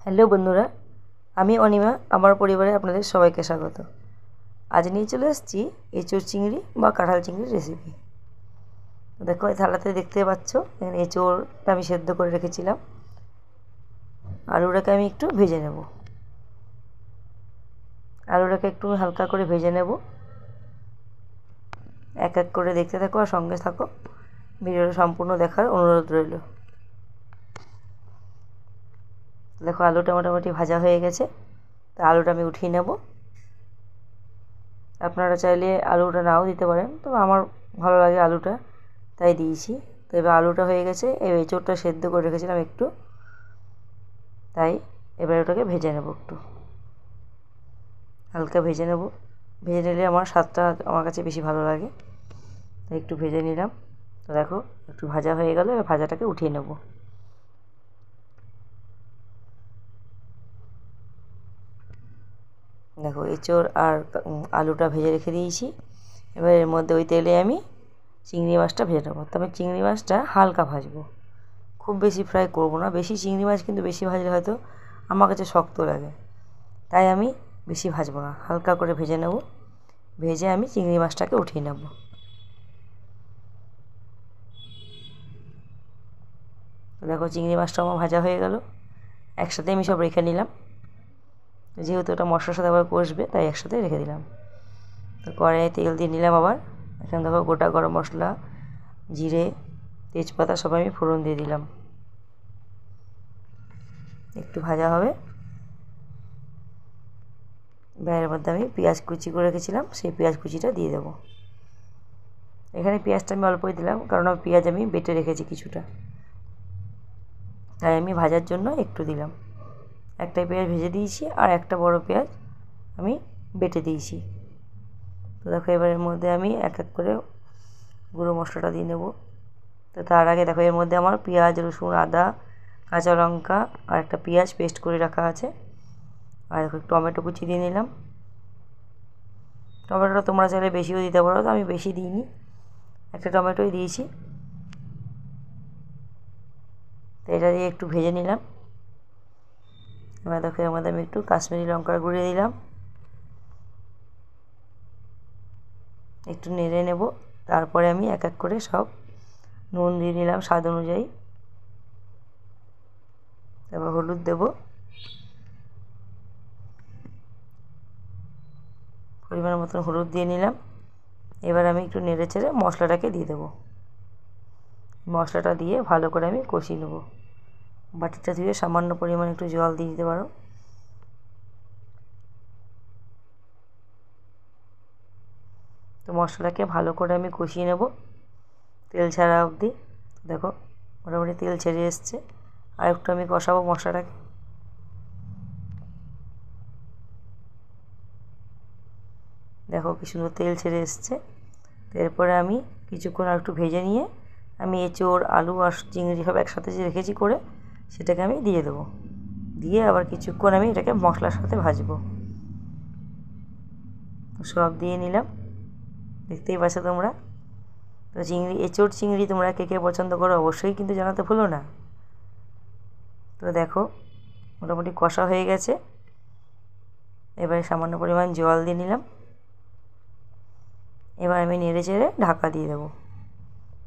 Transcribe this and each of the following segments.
Hello বন্ধুরা, আমি অনিমা। আমার পরিবারে আপনাদের সবাইকে স্বাগত। আজ নিয়ে চলে এসেছি এঁচোড় চিংড়ি বা কাঁঠাল চিংড়ির রেসিপি। দেখো এই থালাতে দেখতে পাচ্ছ, এখানে এঁচোড়টা আমি সেদ্ধ করে রেখেছিলাম। আলুটাকে আমি একটু ভেজে নেব। আলুটাকে একটু হালকা করে ভেজে নেব। এক এক করে দেখতে থাকো আর সঙ্গে থাকো। ভিডিওটা সম্পূর্ণ দেখার অনুরোধ রইল। দেখো আলুটা মোটামুটি ভাজা হয়ে গেছে, তা আলুটা আমি উঠিয়ে নেব। আপনারা চাইলে আলুটা নাও দিতে পারেন, তবে আমার ভালো লাগে আলুটা, তাই দিয়েছি। তো এবার আলুটা হয়ে গেছে, এই এঁচোড়টা সেদ্ধ করে রেখেছিলাম একটু, তাই এবার ওটাকে ভেজে নেব। একটু হালকা ভেজে নেব। ভেজে নিলে আমার স্বাদটা আমার কাছে বেশি ভালো লাগে, তাই একটু ভেজে নিলাম। তো দেখো একটু ভাজা হয়ে গেল, এবার ভাজাটাকে উঠিয়ে নেব। দেখো এঁচোড় আর আলুটা ভেজে রেখে দিয়েছি। এবার এর মধ্যে ওই তেলে আমি চিংড়ি মাছটা ভেজে নেবো। তবে চিংড়ি মাছটা হালকা ভাজবো, খুব বেশি ফ্রাই করবো না। বেশি চিংড়ি মাছ কিন্তু বেশি ভাজলে হয়তো আমার কাছে শক্ত লাগে, তাই আমি বেশি ভাজবো না, হালকা করে ভেজে নেব। ভেজে আমি চিংড়ি মাছটাকে উঠিয়ে নেব। দেখো চিংড়ি মাছটা আমার ভাজা হয়ে গেল, একসাথে আমি সব রেখে নিলাম। যেহেতু ওটা মশলার সাথে আবার কষবে, তাই একসাথে রেখে দিলাম। তো কড়াইয়ে তেল দিয়ে নিলাম আবার। এখানে দেখো গোটা গরম মশলা, জিরে, তেজপাতা সব আমি ফোড়ন দিয়ে দিলাম। একটু ভাজা হবে, এর মধ্যে আমি পেঁয়াজ কুচি করে রেখেছিলাম, সেই পেঁয়াজ কুচিটা দিয়ে দেবো। এখানে পেঁয়াজটা আমি অল্পই দিলাম, কারণ পেঁয়াজ আমি বেটে রেখেছি কিছুটা, তাই আমি ভাজার জন্য একটু দিলাম। একটা পেঁয়াজ ভেজে দিয়েছি আর একটা বড় পেঁয়াজ আমি বেটে দিয়েছি। তো দেখো এবার এর মধ্যে আমি এক এক করে গুঁড়ো মশলাটা দিয়ে নেব। তো তার আগে দেখো এর মধ্যে আমার পেঁয়াজ, রসুন, আদা, কাঁচা লঙ্কা আর একটা পেঁয়াজ পেস্ট করে রাখা আছে। আর দেখো টমেটো কুচি দিয়ে নিলাম। টমেটোটা তোমরা চাইলে বেশিও দিতে পারো, তো আমি বেশি দিইনি, একটা টমেটোই দিয়েছি। তো এটা দিয়ে একটু ভেজে নিলাম। এবার দেখো এর মধ্যে আমি একটু কাশ্মীরি লঙ্কার গুঁড়ো দিলাম, একটু নেড়ে নেব। তারপরে আমি এক এক করে সব নুন দিয়ে নিলাম স্বাদ অনুযায়ী। তারপর হলুদ দেব, পরিমাণ মতন হলুদ দিয়ে নিলাম। এবার আমি একটু নেড়ে চেড়ে মশলাটাকে দিয়ে দেবো। মশলাটা দিয়ে ভালো করে আমি কষিয়ে নেব। বাটিটা ধুয়ে সামান্য পরিমাণ একটু জল দিয়ে দিতে পারো। তো মশলাটাকে ভালো করে আমি কষিয়ে নেব তেল ছাড়া অবধি। দেখো মোটামুটি তেল ছেড়ে এসছে, আর একটু আমি কষাবো মশলাটাকে। দেখো কি সুন্দর তেল ছেড়ে এসছে। এরপরে আমি কিছুক্ষণ আর একটু ভেজে নিয়ে আমি এঁচোড়, আলু আর চিংড়ি সব একসাথে যে রেখেছি করে, সেটাকে আমি দিয়ে দেবো। দিয়ে আবার কিছুক্ষণ আমি এটাকে মশলার সাথে ভাজবো। সব দিয়ে নিলাম, দেখতেই পাচ্ছ তোমরা। তো এঁচোড় চিংড়ি তোমরা কে কে পছন্দ করো অবশ্যই কিন্তু জানাতে ভুলো না। তো দেখো মোটামুটি কষা হয়ে গেছে। এবারে সামান্য পরিমাণ জল দিয়ে নিলাম। এবার আমি নেড়ে চেড়ে ঢাকা দিয়ে দেবো।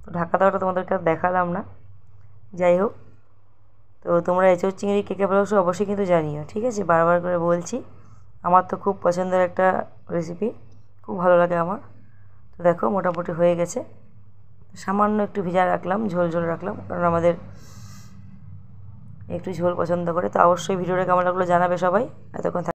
তো ঢাকা দেওয়াটা তোমাদেরকে আর দেখালাম না, যাই হোক। তো তোমরা এঁচোড় চিংড়ি কে কে ভালোবাসো অবশ্যই কিন্তু জানিও, ঠিক আছে? বারবার করে বলছি, আমার তো খুব পছন্দের একটা রেসিপি, খুব ভালো লাগে আমার। তো দেখো মোটামুটি হয়ে গেছে। সামান্য একটু ভিজা রাখলাম, ঝোল ঝোল রাখলাম, কারণ আমাদের একটু ঝোল পছন্দ করে। তো অবশ্যই ভিডিওটা কেমন লাগলো জানাবে সবাই। এতক্ষণ